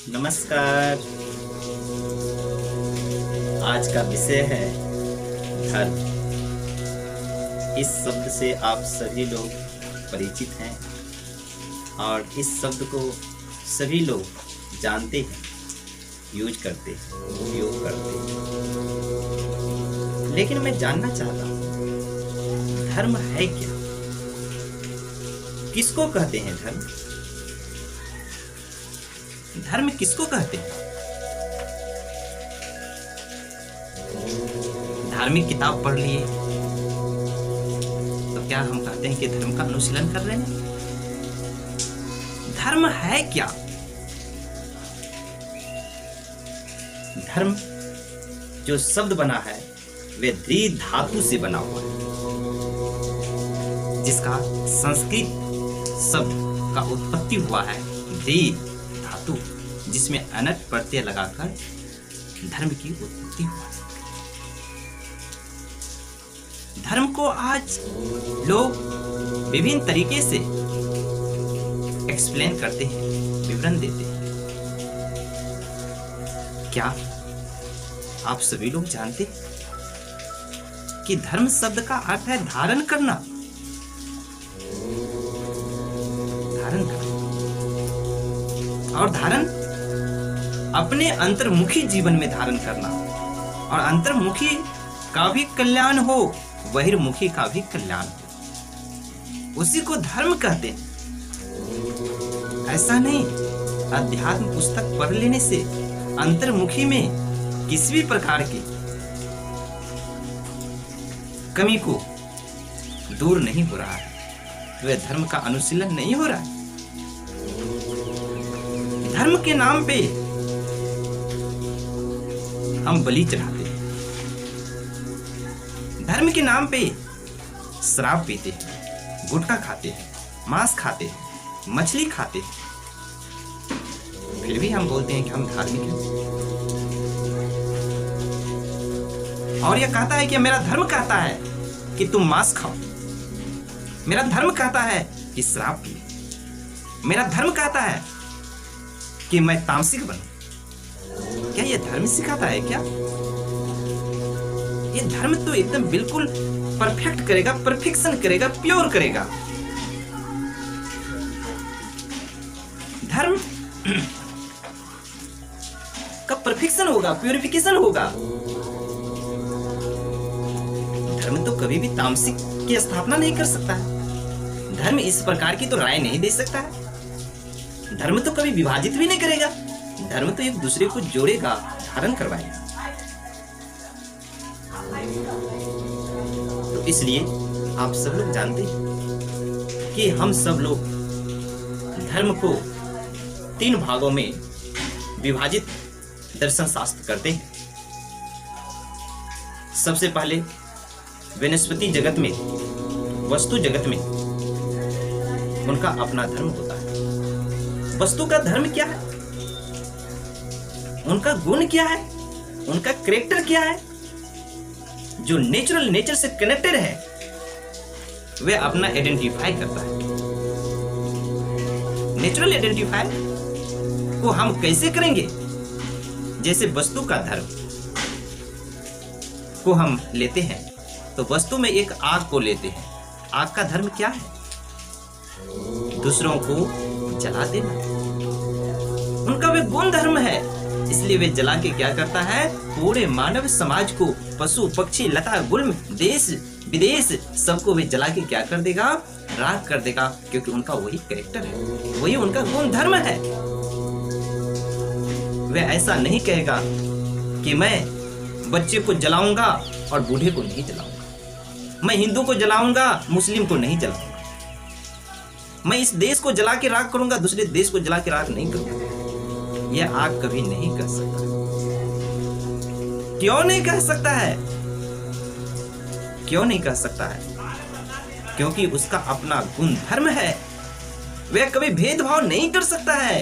नमस्कार। आज का विषय है धर्म। इस शब्द से आप सभी लोग परिचित हैं और इस शब्द को सभी लोग जानते हैं, यूज करते हैं, उपयोग करते हैं। लेकिन मैं जानना चाहता हूँ, धर्म है क्या? किसको कहते हैं धर्म? धर्म किसको कहते हैं? धार्मिक किताब पढ़ लिए तो क्या हम कहते हैं कि धर्म का अनुशीलन कर रहे हैं? धर्म है क्या? धर्म जो शब्द बना है वे द्वि धातु से बना हुआ है, जिसका संस्कृत शब्द का उत्पत्ति हुआ है द्वि धातु, जिसमें अनट प्रत्यय लगाकर धर्म की उत्पत्ति हुआ। धर्म को आज लोग विभिन्न तरीके से एक्सप्लेन करते हैं, विवरण देते हैं। क्या आप सभी लोग जानते हैं कि धर्म शब्द का अर्थ है धारण करना? धारण करना और धारण अपने अंतर्मुखी जीवन में धारण करना, और अंतर्मुखी का भी कल्याण हो, बहिर्मुखी का भी कल्याण हो, उसी को धर्म कहते हैं। ऐसा नहीं अध्यात्म पुस्तक पढ़ लेने से अंतर्मुखी में किसी भी प्रकार की कमी को दूर नहीं हो रहा है, वह धर्म का अनुशीलन नहीं हो रहा है। धर्म के नाम पे हम बलि चढ़ाते हैं, धर्म के नाम पे शराब पीते हैं, गुटखा खाते हैं, मांस खाते हैं, मछली खाते हैं, फिर भी हम बोलते हैं कि हम धार्मिक हैं। और यह कहता है कि मेरा धर्म कहता है कि तुम मांस खाओ, मेरा धर्म कहता है कि शराब पिए, मेरा धर्म कहता है कि मैं तामसिक बनूं। क्या यह धर्म सिखाता है क्या? ये धर्म तो एकदम बिल्कुल परफेक्ट करेगा, परफेक्शन करेगा, प्योर करेगा। धर्म का परफेक्शन होगा, प्यूरिफिकेशन होगा। धर्म तो कभी भी तामसिक की स्थापना नहीं कर सकता है। धर्म इस प्रकार की तो राय नहीं दे सकता है। धर्म तो कभी विभाजित भी नहीं करेगा। धर्म तो एक दूसरे को जोड़ेगा, धारण करवाएगा। तो इसलिए आप सब लोग जानते हैं कि हम सब लोग धर्म को 3 भागों में विभाजित दर्शन शास्त्र करते हैं। सबसे पहले वनस्पति जगत में, वस्तु जगत में उनका अपना धर्म होता है। वस्तु का धर्म क्या है? उनका गुण क्या है? उनका कैरेक्टर क्या है? जो नेचर से कनेक्टेड है, वह अपना आइडेंटिफाई करता है। नेचुरल आइडेंटिफाई को हम कैसे करेंगे? जैसे वस्तु का धर्म को हम लेते हैं, तो वस्तु में एक आग को लेते हैं। आग का धर्म क्या है? दूसरों को जला देना। उनका वे गुण धर्म है, इसलिए वे जला के क्या करता है? पूरे मानव समाज को, पशु पक्षी लता गुल्म, देश विदेश सबको वे जला के क्या कर देगा? राख कर देगा, क्योंकि उनका वही कैरेक्टर है, वही उनका गुण धर्म है। वे ऐसा नहीं कहेगा कि मैं बच्चे को जलाऊंगा और बूढ़े को नहीं जलाऊंगा, मैं हिंदू को जलाऊंगा, मुस्लिम को नहीं जलाऊंगा, मैं इस देश को जला के राख करूंगा, दूसरे देश को जला के राख नहीं करूंगा। यह आग कभी नहीं कर सकता। क्यों नहीं कह सकता है? क्यों नहीं कह सकता है? क्योंकि उसका अपना गुण धर्म है। वह कभी भेदभाव नहीं कर सकता है,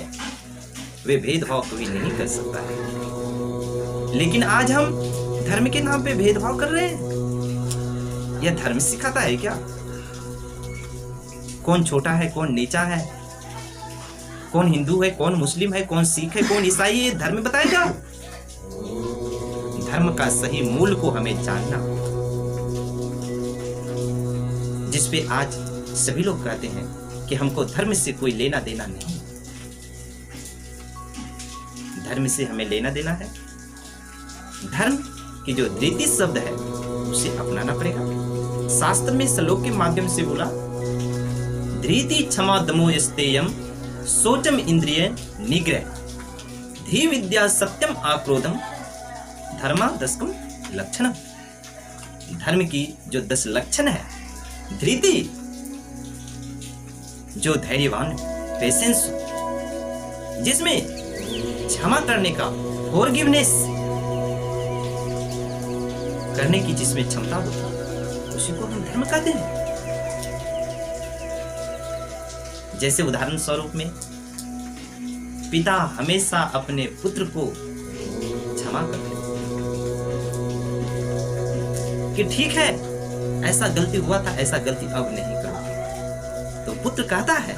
वे भेदभाव कभी नहीं कर सकता है। लेकिन आज हम धर्म के नाम पे भेदभाव कर रहे हैं। यह धर्म सिखाता है क्या? कौन छोटा है, कौन नीचा है, कौन हिंदू है, कौन मुस्लिम है, कौन सिख है, कौन ईसाई है, ये धर्म बताएगा। धर्म का सही मूल को हमें जानना, जिसपे आज सभी लोग कहते हैं कि हमको धर्म से कोई लेना देना नहीं। धर्म से हमें लेना देना है। धर्म की जो धृति शब्द है उसे अपनाना पड़ेगा। शास्त्र में श्लोक के माध्यम से बोला, धृति क्षमा दमो यस्तेयम सोचम इंद्रिय निग्रह धी विद्या सत्यम आक्रोधम धर्मा दशकम लक्षणम। धर्म की जो 10 लक्षण है, धृति जो धैर्यवान, पेशेंस, जिसमें क्षमा करने का, फॉरगिवनेस करने की जिसमें क्षमता होती है, उसी को हम धर्म कहते हैं। जैसे उदाहरण स्वरूप में पिता हमेशा अपने पुत्र को क्षमा करते हैं कि ठीक है, ऐसा गलती हुआ था, ऐसा गलती अब नहीं करूंगा। तो पुत्र कहता है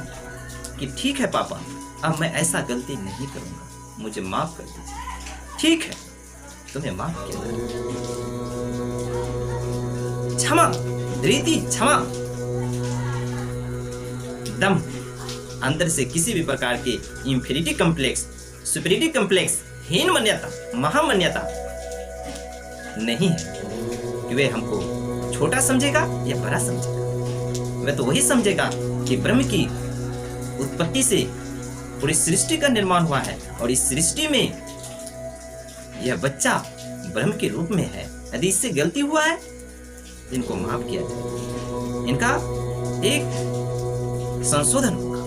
कि ठीक है पापा, अब मैं ऐसा गलती नहीं करूंगा, मुझे माफ कर दीजिए। ठीक है, तुम्हें माफ किया। क्षमा, धृति, क्षमा, दम, अंदर से किसी भी प्रकार के इंफीरियरिटी कॉम्प्लेक्स, सुपीरियरिटी कॉम्प्लेक्स, हीन मान्यता, महामान्यता नहीं है कि वे हमको छोटा समझेगा या बड़ा समझेगा। वह तो वही समझेगा कि ब्रह्म की उत्पत्ति से पूरी सृष्टि का निर्माण हुआ है और इस सृष्टि में यह बच्चा ब्रह्म के रूप में है। यदि इससे गलती हुआ है, इनको माफ किया जाए, इनका एक संशोधन होगा।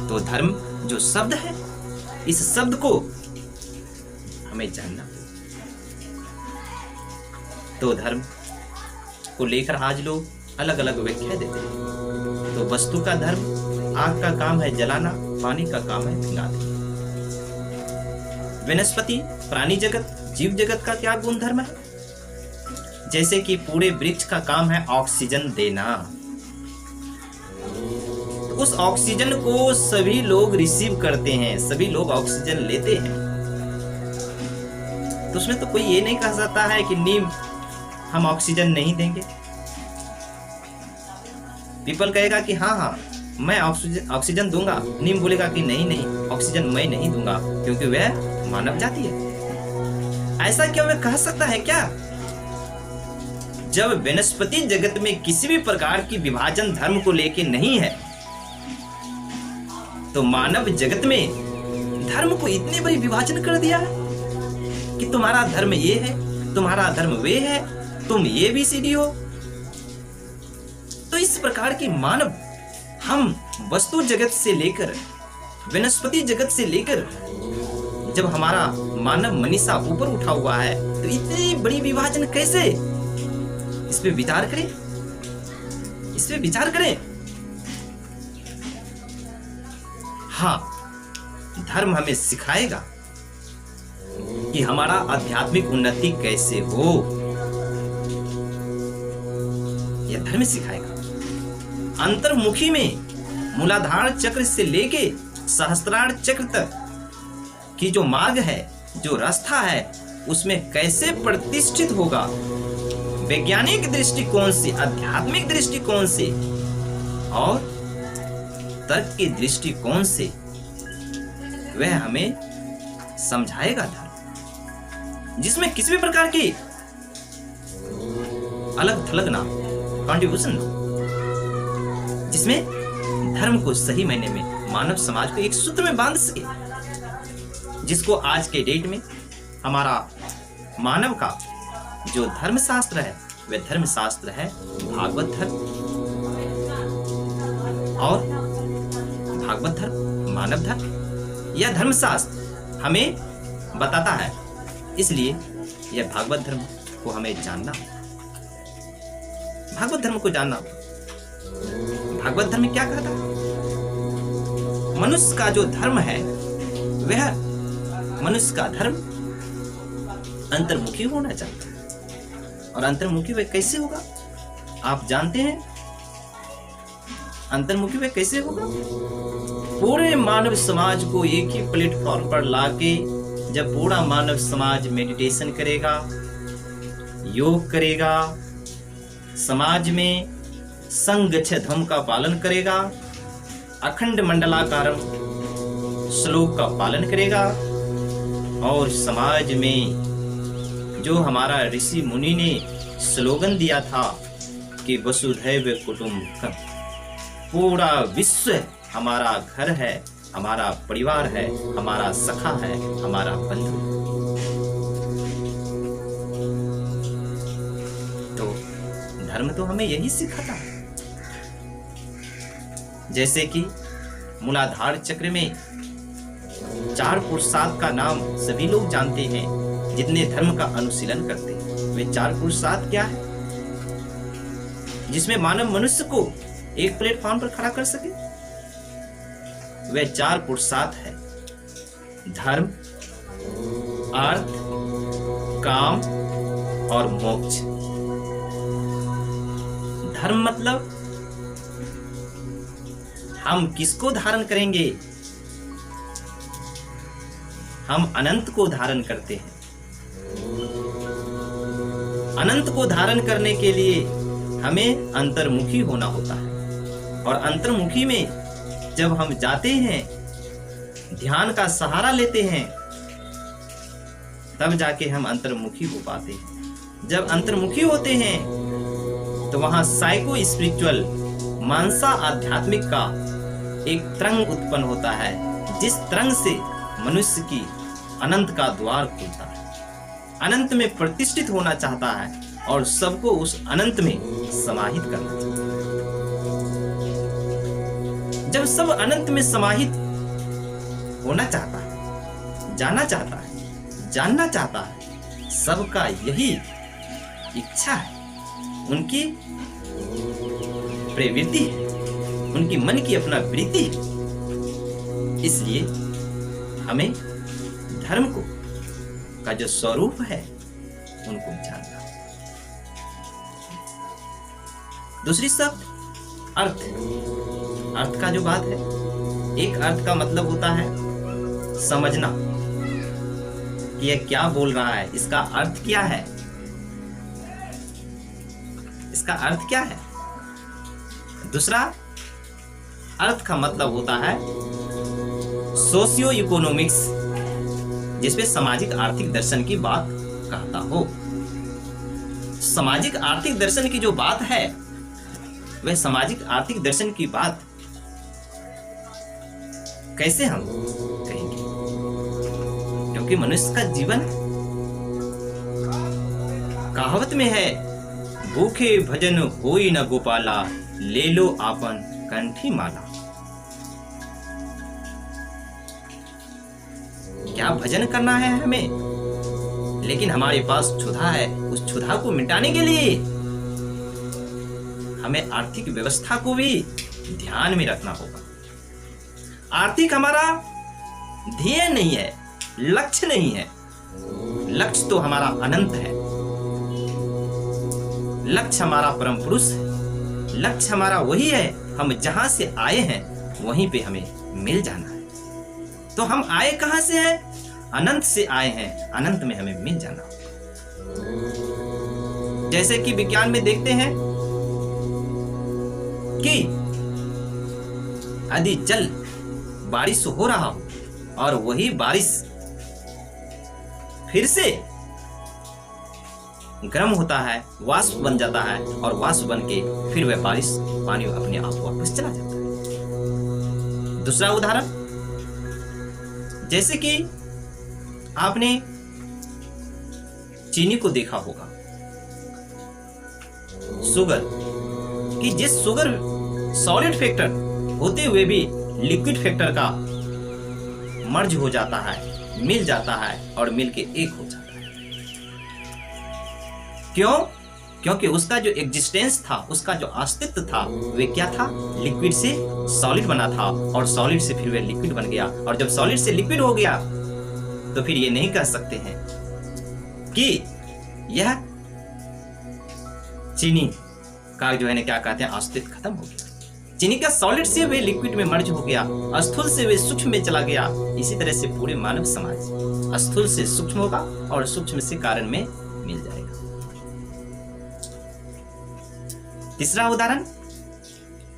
तो धर्म जो शब्द है, इस शब्द को हमें जानना। तो धर्म को लेकर आज लोग अलग अलग व्याख्या देते हैं। तो वस्तु का धर्म, आग का काम है जलाना, पानी का काम है भिगा देना। वनस्पति, प्राणी जगत, जीव जगत का क्या गुण धर्म है? जैसे कि पूरे वृक्ष का काम है ऑक्सीजन देना, तो उस ऑक्सीजन को सभी लोग रिसीव करते हैं, सभी लोग ऑक्सीजन लेते हैं। तो उसमें तो कोई ये नहीं कह सकता है कि नीम हम ऑक्सीजन नहीं देंगे। पीपल कहेगा कि हाँ हाँ मैं ऑक्सीजन दूंगा, नीम बोलेगा कि नहीं नहीं ऑक्सीजन मैं नहीं दूंगा, क्योंकि वह मानव जाति है। ऐसा क्या वह कह सकता है क्या? जब वनस्पति जगत में किसी भी प्रकार की विभाजन धर्म को लेके नहीं है, तो मानव जगत में धर्म को इतनी बड़ी विभाजन कर दिया है कि तुम्हारा धर्म ये है, तुम्हारा धर्म वे है, तुम ये ABCD हो। तो इस प्रकार की मानव, हम वस्तु जगत से लेकर वनस्पति जगत से लेकर जब हमारा मानव मनीषा ऊपर उठा हुआ है, तो इतनी बड़ी विभाजन कैसे? इस पे विचार करें, इस पे विचार करें। हाँ, धर्म हमें सिखाएगा कि हमारा आध्यात्मिक उन्नति कैसे हो, यह धर्म सिखाएगा। अंतर्मुखी में मूलाधार चक्र से लेके सहस्त्रार चक्र तक की जो मार्ग है, जो रास्ता है, उसमें कैसे प्रतिष्ठित होगा, वैज्ञानिक दृष्टिकोण से, आध्यात्मिक दृष्टिकोण से और तर्क के दृष्टिकोण से वह हमें समझाएगा धर्म, जिसमें किसी भी प्रकार की अलग थलग ना, कॉन्ट्रीब्यूशन ना, जिसमें धर्म को सही मायने में मानव समाज को एक सूत्र में बांध सके, जिसको आज के डेट में हमारा मानव का जो धर्म शास्त्र है, वह धर्म शास्त्र है भागवत धर्म। और भागवत धर्म, मानव धर्म, यह धर्म शास्त्र हमें बताता है। इसलिए यह भागवत धर्म को हमें जानना, भागवत धर्म को जानना। भागवत धर्म क्या कहता है? मनुष्य का जो धर्म है, वह मनुष्य का धर्म अंतर्मुखी होना चाहता है। और अंतर्मुखी वह कैसे होगा? आप जानते हैं अंतर्मुखी वे कैसे होगा? पूरे मानव समाज को एक ही प्लेटफॉर्म पर लाके जब पूरा मानव समाज मेडिटेशन करेगा, योग करेगा, समाज में संगच्छ धम्म का पालन करेगा, अखंड मंडलाकारम श्लोक का पालन करेगा, और समाज में जो हमारा ऋषि मुनि ने स्लोगन दिया था कि वसुधैव कुटुंबकम, पूरा विश्व हमारा घर है, हमारा परिवार है, हमारा सखा है, हमारा बंधु। तो धर्म तो हमें यही सिखाता है। जैसे कि मूलाधार चक्र में 4 पुरुषार्थ का नाम सभी लोग जानते हैं, जितने धर्म का अनुशीलन करते हैं। वे 4 पुरुषार्थ क्या है जिसमें मानव मनुष्य को एक प्लेटफॉर्म पर खड़ा कर सके? वे 4 पुरुषार्थ है: धर्म, अर्थ, काम और मोक्ष। धर्म मतलब हम किसको धारण करेंगे? हम अनंत को धारण करते हैं। अनंत को धारण करने के लिए हमें अंतर्मुखी होना होता है, और अंतर्मुखी में जब हम जाते हैं, ध्यान का सहारा लेते हैं, तब जाके हम अंतर्मुखी हो पाते हैं। जब अंतर्मुखी होते हैं तो वहां साइको स्पिरिचुअल, मानसा आध्यात्मिक का एक तरंग उत्पन्न होता है, जिस तरंग से मनुष्य की अनंत का द्वार खुलता है। अनंत में प्रतिष्ठित होना चाहता है और सबको उस अनंत में समाहित करना चाहता है। जब सब अनंत में समाहित होना चाहता है, जाना चाहता है, जानना चाहता है, सबका यही इच्छा है, उनकी प्रवृत्ति है, उनकी मन की अपना वृत्ति है। इसलिए हमें धर्म को का जो स्वरूप है उनको जानना। दूसरी शब्द अर्थ। अर्थ का जो बात है, एक अर्थ का मतलब होता है समझना कि यह क्या बोल रहा है, इसका अर्थ क्या है, इसका अर्थ क्या है। दूसरा अर्थ का मतलब होता है सोशियो इकोनॉमिक्स, जिसमें सामाजिक आर्थिक दर्शन की बात कहता हो। सामाजिक आर्थिक दर्शन की जो बात है, वह सामाजिक आर्थिक दर्शन की बात कैसे हम कहेंगे? क्योंकि मनुष्य का जीवन कहावत में है, भूखे भजन होई न गोपाला, ले लो आपन कंठी माला। क्या भजन करना है हमें, लेकिन हमारे पास क्षुधा है। उस क्षुधा को मिटाने के लिए हमें आर्थिक व्यवस्था को भी ध्यान में रखना होगा। आर्थिक हमारा ध्येय नहीं है, लक्ष्य नहीं है। लक्ष्य तो हमारा अनंत है, लक्ष्य हमारा परम पुरुष है, लक्ष्य हमारा वही है, हम जहां से आए हैं वहीं पे हमें मिल जाना है। तो हम आए कहां से हैं? अनंत से आए हैं, अनंत में हमें मिल जाना। जैसे कि विज्ञान में देखते हैं कि यदि जल बारिश हो रहा हो और वही बारिश फिर से गर्म होता है, वाष्प बन जाता है, और वाष्प बन के फिर वह बारिश पानी अपने आप वापस चला जाता है। दूसरा उदाहरण, जैसे कि आपने चीनी को देखा होगा, शुगर, कि जिस शुगर सॉलिड फैक्टर होते हुए भी लिक्विड फैक्टर का मर्ज हो जाता है, मिल जाता है और मिलके एक हो जाता है। क्यों? क्योंकि उसका जो एग्जिस्टेंस था, उसका जो अस्तित्व था, वे क्या था? लिक्विड से सॉलिड बना था, और सॉलिड से फिर वह लिक्विड बन गया। और जब सॉलिड से लिक्विड हो गया तो फिर ये नहीं कह सकते हैं कि यह चीनी का जो है ना क्या कहते हैं, अस्तित्व खत्म हो गया। चीनी का सॉलिड से वे लिक्विड में मर्ज हो गया, स्थूल से वे सूक्ष्म में चला गया। इसी तरह से पूरे मानव समाज स्थूल से सूक्ष्म होगा और सूक्ष्म से कारण में मिल जाएगा। तीसरा उदाहरण,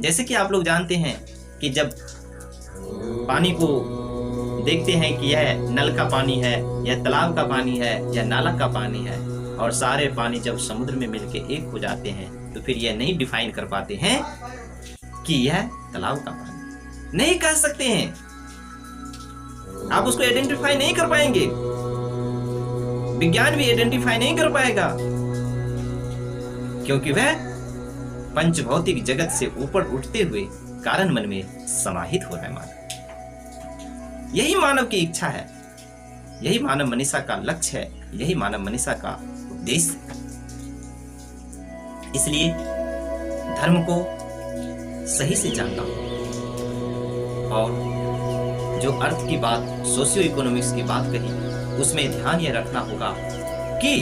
जैसे कि आप लोग जानते हैं कि जब पानी को देखते हैं कि यह नल का पानी है, यह तालाब का पानी है, यह नाला का पानी है, और सारे पानी जब समुद्र में मिलकर एक हो जाते हैं तो फिर यह नहीं डिफाइन कर पाते हैं कि यह तालाब का पानी, नहीं कह सकते हैं। आप उसको आइडेंटिफाई नहीं कर पाएंगे, विज्ञान भी आइडेंटिफाई नहीं कर पाएगा, क्योंकि वह पंचभौतिक जगत से ऊपर उठते हुए कारण मन में समाहित हो रहा है मानव। यही मानव की इच्छा है, यही मानव मनीषा का लक्ष्य है, यही मानव मनीषा का उद्देश्य है। इसलिए धर्म को सही से जानना और जो अर्थ की बात, सोशियो इकोनॉमिक्स की बात कही, उसमें ध्यान यह रखना होगा कि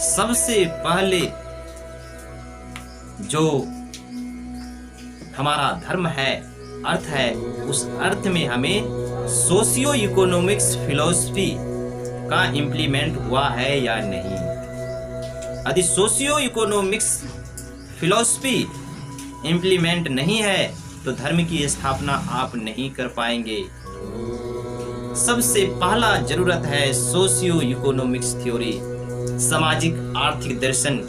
सबसे पहले जो हमारा धर्म है, अर्थ है, उस अर्थ में हमें सोशियो इकोनॉमिक्स फिलॉसफी का इंप्लीमेंट हुआ है या नहीं। यदि सोशियो इकोनॉमिक्स फिलॉसफी इंप्लीमेंट नहीं है तो धर्म की स्थापना आप नहीं कर पाएंगे। सबसे पहला जरूरत है सोशियो इकोनॉमिक्स थ्योरी, सामाजिक आर्थिक दर्शन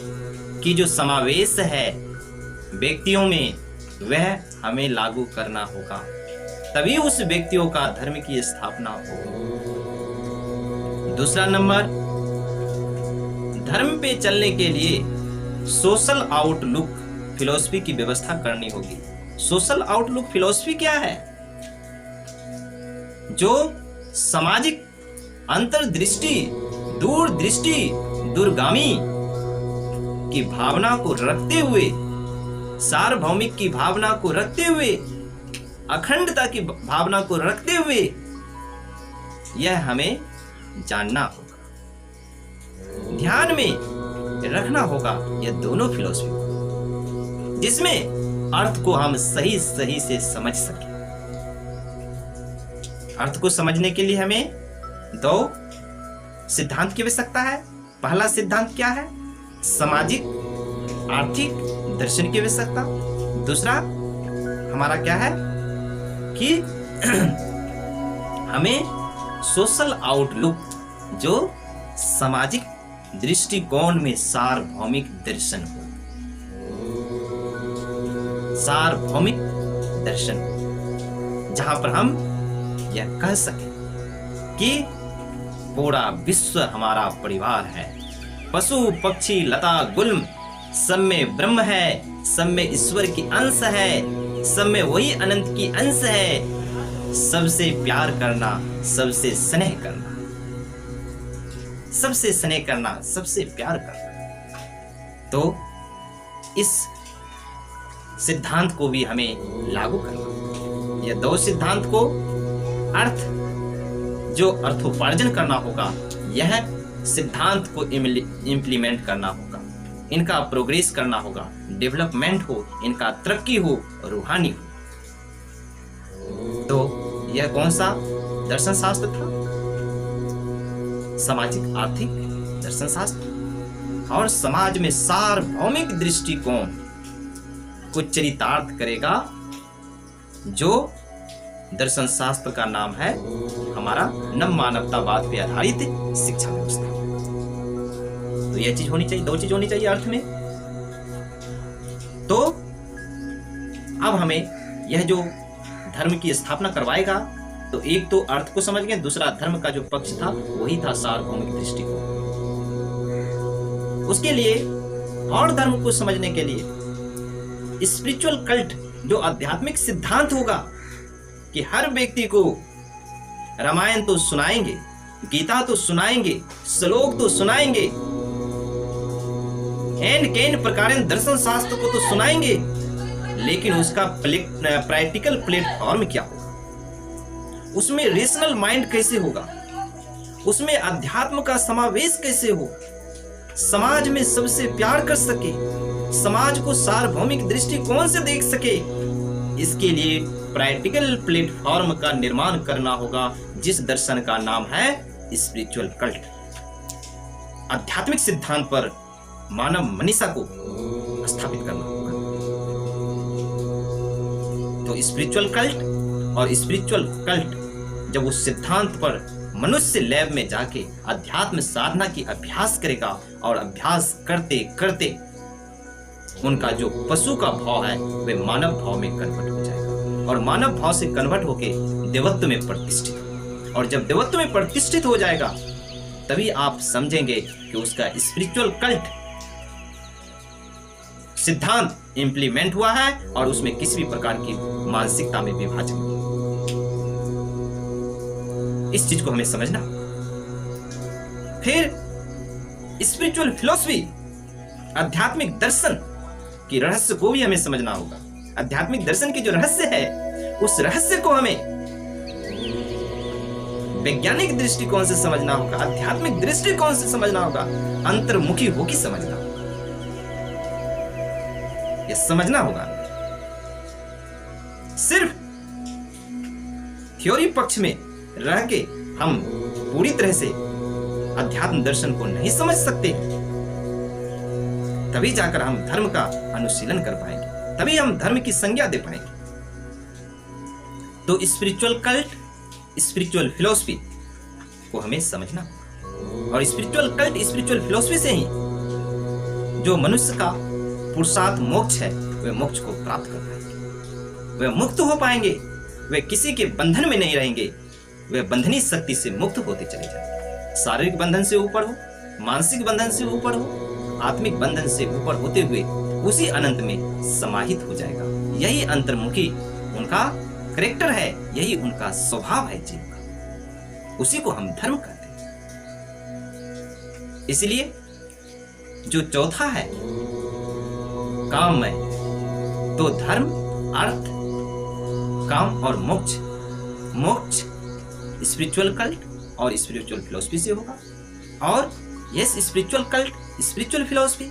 की जो समावेश है व्यक्तियों में, वह हमें लागू करना होगा, तभी उस व्यक्तियों का धर्म की स्थापना हो। दूसरा नंबर, धर्म पे चलने के लिए सोशल आउटलुक फिलॉसफी की व्यवस्था करनी होगी। सोशल आउटलुक फिलॉसफी क्या है? जो सामाजिक अंतर्दृष्टि, दूरदृष्टि, दूरगामी की भावना को रखते हुए, सार्वभौमिक की भावना को रखते हुए, अखंडता की भावना को रखते हुए यह हमें जानना होगा, ध्यान में रखना होगा यह दोनों फिलॉसफी, जिसमें अर्थ को हम सही सही से समझ सकें। अर्थ को समझने के लिए हमें दो सिद्धांत की आवश्यकता है। पहला सिद्धांत क्या है? सामाजिक आर्थिक दर्शन की आवश्यकता। दूसरा हमारा क्या है कि हमें सोशल आउटलुक, जो सामाजिक दृष्टिकोण में सार्वभौमिक दर्शन हो, सार्वभौमिक दर्शन, जहां पर हम यह कह सकें कि पूरा विश्व हमारा परिवार है, पशु पक्षी लता गुल्म सब में ब्रह्म है, सब में ईश्वर की अंश है, सब में वही अनंत की अंश है। सबसे प्यार करना, सबसे स्नेह करना, सबसे स्नेह करना, सबसे प्यार करना। तो इस सिद्धांत को भी हमें लागू करना। यह दो सिद्धांत को अर्थ, जो अर्थोपार्जन करना होगा, यह सिद्धांत को इम्प्लीमेंट करना होगा, इनका प्रोग्रेस करना होगा, डेवलपमेंट हो, इनका तरक्की हो, रूहानी हो। तो यह कौन सा दर्शन शास्त्र था? सामाजिक आर्थिक दर्शन शास्त्र। और समाज में सार्वभौमिक दृष्टिकोण को चरितार्थ करेगा, जो दर्शन शास्त्र का नाम है हमारा नव मानवतावाद पे आधारित शिक्षा व्यवस्था। तो यह चीज होनी चाहिए, दो चीज होनी चाहिए अर्थ में। तो अब हमें यह जो धर्म की स्थापना करवाएगा, तो एक तो अर्थ को समझ गए, दूसरा धर्म का जो पक्ष था वही था सार्वभौमिक दृष्टिकोण। उसके लिए और धर्म को समझने के लिए स्पिरिचुअल कल्ट, जो आध्यात्मिक सिद्धांत होगा कि हर व्यक्ति को रामायण तो सुनाएंगे, गीता तो सुनाएंगे, श्लोक तो सुनाएंगे, एंड कैन प्रकार दर्शन शास्त्र को तो सुनाएंगे, लेकिन उसका प्रैक्टिकल प्लेटफॉर्म क्या होगा, उसमें रेशनल माइंड कैसे होगा, उसमें अध्यात्म का समावेश कैसे हो, समाज में सबसे प्यार कर सके, समाज को सार्वभौमिक दृष्टिकोण से देख सके, इसके लिए प्रैक्टिकल प्लेटफॉर्म का निर्माण करना होगा, जिस दर्शन का नाम है स्पिरिचुअल कल्ट। आध्यात्मिक सिद्धांत पर मानव मनीषा को स्थापित करना होगा। तो स्पिरिचुअल कल्ट और स्पिरिचुअल कल्ट जब उस सिद्धांत पर मनुष्य लैब में जाके अध्यात्म साधना की अभ्यास करेगा और अभ्यास करते करते उनका जो पशु का भाव है वह मानव भाव में कन्वर्ट हो जाएगा और मानव भाव से कन्वर्ट होके देवत्व में प्रतिष्ठित, और जब देवत्व में प्रतिष्ठित हो जाएगा तभी आप समझेंगे कि उसका स्पिरिचुअल कल्ट सिद्धांत इंप्लीमेंट हुआ है और उसमें किसी भी प्रकार की मानसिकता में विभाजन नहीं। इस चीज को हमें समझना। फिर स्पिरिचुअल फिलॉसफी, आध्यात्मिक दर्शन की रहस्य को भी हमें समझना होगा। आध्यात्मिक दर्शन की जो रहस्य है उस रहस्य को हमें वैज्ञानिक दृष्टिकोण से समझना होगा, आध्यात्मिक दृष्टिकोण से समझना होगा, अंतर्मुखी होकर समझना होगा। यह समझना होगा। सिर्फ थ्योरी पक्ष में रह के हम पूरी तरह से अध्यात्म दर्शन को नहीं समझ सकते, तभी जाकर हम धर्म का अनुशीलन कर पाएंगे, तभी हम धर्म की संज्ञा दे पाएंगे। तो स्पिरिचुअल कल्ट, स्पिरिचुअल फिलॉसफी को हमें समझना, और स्पिरिचुअल कल्ट, स्पिरिचुअल फिलॉसफी से ही जो मनुष्य का पुरुषार्थ मोक्ष है वह मोक्ष को प्राप्त कर पाएंगे, वह मुक्त हो पाएंगे, वे किसी के बंधन में नहीं रहेंगे, वे बंधनी शक्ति से मुक्त होते चले जाएंगे। शारीरिक बंधन से ऊपर हो, मानसिक बंधन से ऊपर हो, आत्मिक बंधन से ऊपर होते हुए उसी अनंत में समाहित हो जाएगा। यही अंतर्मुखी उनका कैरेक्टर है, यही उनका स्वभाव है जीव का, उसी को हम धर्म कहते हैं। इसलिए जो चौथा है काममय, तो धर्म, अर्थ, काम और मोक्ष, मोक्ष स्पिरिचुअल कल्ट और स्पिरिचुअल फिलॉसफी से होगा। और yes spiritual cult, spiritual philosophy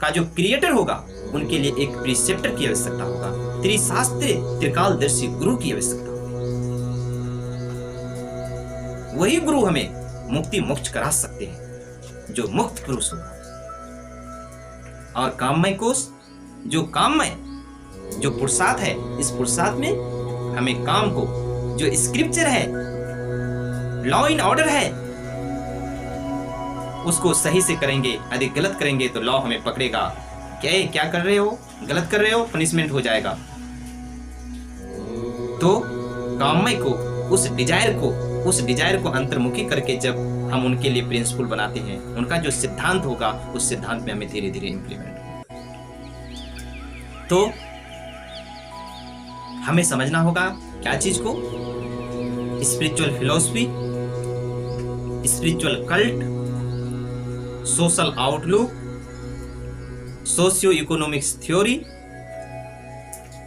का जो क्रिएटर होगा उनके लिए एक प्रिसेप्टर की आवश्यकता होगा, त्रिशास्त्रीय त्रिकालदर्शी गुरु की आवश्यकता होगी। वही गुरु हमें मुक्ति मोक्ष करा सकते हैं जो मुक्त पुरुष होगा। और काममय कोश, जो काममय जो पुरुषार्थ है, इस पुरुषार्थ में हमें काम को, जो स्क्रिप्चर है, लॉ इन ऑर्डर है, उसको सही से करेंगे। यदि गलत करेंगे तो लॉ हमें पकड़ेगा, क्या कर रहे हो, गलत कर रहे हो, पनिशमेंट हो जाएगा। तो काममय को, उस डिजायर को अंतर्मुखी करके जब हम उनके लिए प्रिंसिपल बनाते हैं, उनका जो सिद्धांत होगा उस सिद्धांत में हमें धीरे धीरे इंप्लीमेंट होगा। तो हमें समझना होगा क्या चीज को, spiritual philosophy, spiritual cult, social outlook, socio economics theory,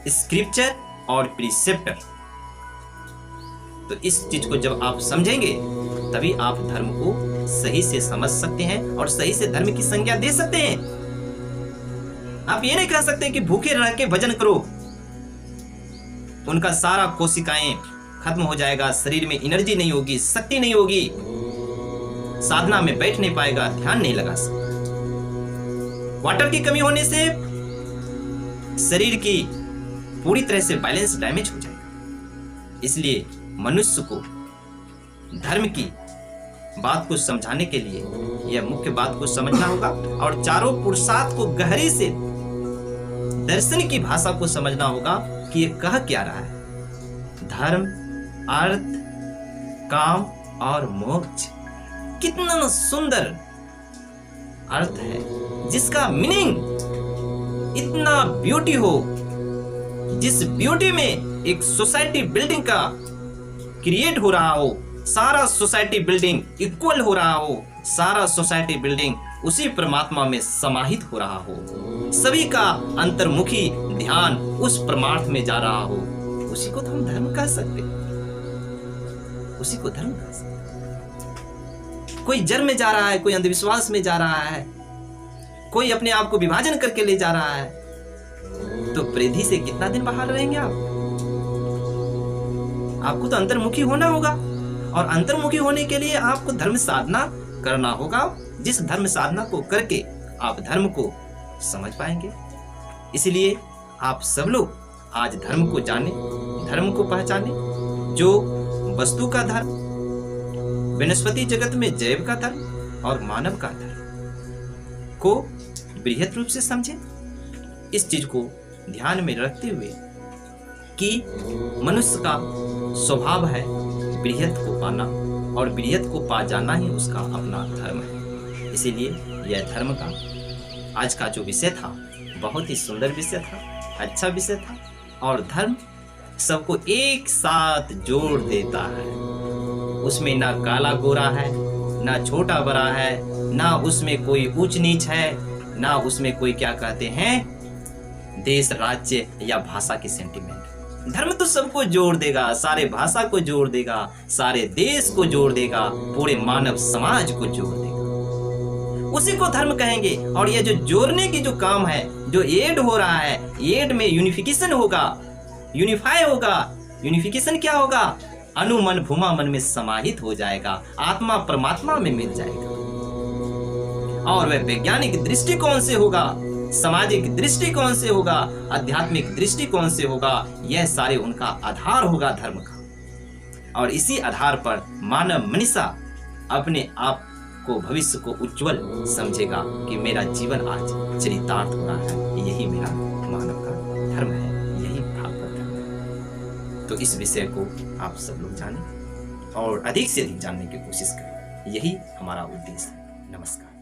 scripture और प्रिसेप्टर। तो इस चीज को जब आप समझेंगे तभी आप धर्म को सही से समझ सकते हैं और सही से धर्म की संज्ञा दे सकते हैं। आप ये नहीं कह सकते कि भूखे रह के भजन करो, उनका सारा कोशिकाएं खत्म हो जाएगा, शरीर में एनर्जी नहीं होगी, शक्ति नहीं होगी, साधना में बैठ नहीं पाएगा, ध्यान नहीं लगा सकता। वाटर की कमी होने से शरीर की पूरी तरह से बैलेंस डैमेज हो जाएगा। इसलिए मनुष्य को धर्म की बात को समझाने के लिए यह मुख्य बात को समझना होगा और चारों पुरुषार्थ को गहरी से दर्शन की भाषा को समझना होगा कि ये कह क्या रहा है। धर्म, अर्थ, काम और मोक्ष, कितना सुंदर अर्थ है जिसका मीनिंग इतना ब्यूटी हो, जिस ब्यूटी में एक सोसाइटी बिल्डिंग का क्रिएट हो रहा हो, सारा सोसाइटी बिल्डिंग इक्वल हो रहा हो, सारा सोसाइटी बिल्डिंग उसी परमात्मा में समाहित हो रहा हो, सभी का अंतर्मुखी ध्यान उस परमार्थ में जा रहा हो, उसी को तो हम धर्म कह सकते, उसी को धर्म कह सकते। कोई जड़ में जा रहा है, कोई अंधविश्वास में जा रहा है, कोई अपने आप को विभाजन करके ले जा रहा है, तो परिधि से कितना दिन बाहर रहेंगे आप? आपको तो अंतर्मुखी होना होगा, और अंतर्मुखी होने के लिए आपको धर्म साधना करना होगा, जिस धर्म साधना को करके आप धर्म को समझ पाएंगे। इसलिए आप सब लोग आज धर्म को जाने, धर्म को पहचाने, जो वस्तु का धर्म, वनस्पति जगत में जैव का धर्म और मानव का धर्म को बृहत रूप से समझे। इस चीज को ध्यान में रखते हुए कि मनुष्य का स्वभाव है बृहत को पाना, और बृहत को पा जाना ही उसका अपना धर्म है। इसीलिए यह धर्म का आज का जो विषय था बहुत ही सुंदर विषय था, अच्छा विषय था। और धर्म सबको एक साथ जोड़ देता है। उसमें ना काला गोरा है, ना छोटा बड़ा है, ना उसमें कोई ऊंच नीच है, ना उसमें कोई क्या कहते हैं देश, राज्य या भाषा की सेंटिमेंट। धर्म तो सबको जोड़ देगा, सारे भाषा को जोड़ देगा, सारे देश को जोड़ देगा, पूरे मानव समाज को जोड़ देगा। उसी को धर्म कहेंगे। और ये जो जोड़ने की जो काम है, जो एड हो रहा है, एड में यूनिफिकेशन होगा, यूनिफाई होगा। यूनिफिकेशन क्या होगा? अनु मन भूमा मन में समाहित हो जाएगा, आत्मा परमात्मा में मिल जाएगा। और वह वैज्ञानिक दृष्टिकोण से होगा, सामाजिक दृष्टिकोण से होगा, आध्यात्मिक दृष्टिकोण से होगा। यह सारे उनका आधार होगा धर्म का। और इसी आधार पर मानव मनीषा अपने आप को, भविष्य को उज्जवल समझेगा कि मेरा जीवन आज चरितार्थ हो रहा है, यही मेरा मानव का धर्म है, यही भागवत धर्म है। तो इस विषय को आप सब लोग जानें और अधिक से अधिक जानने की कोशिश करें, यही हमारा उद्देश्य है। नमस्कार।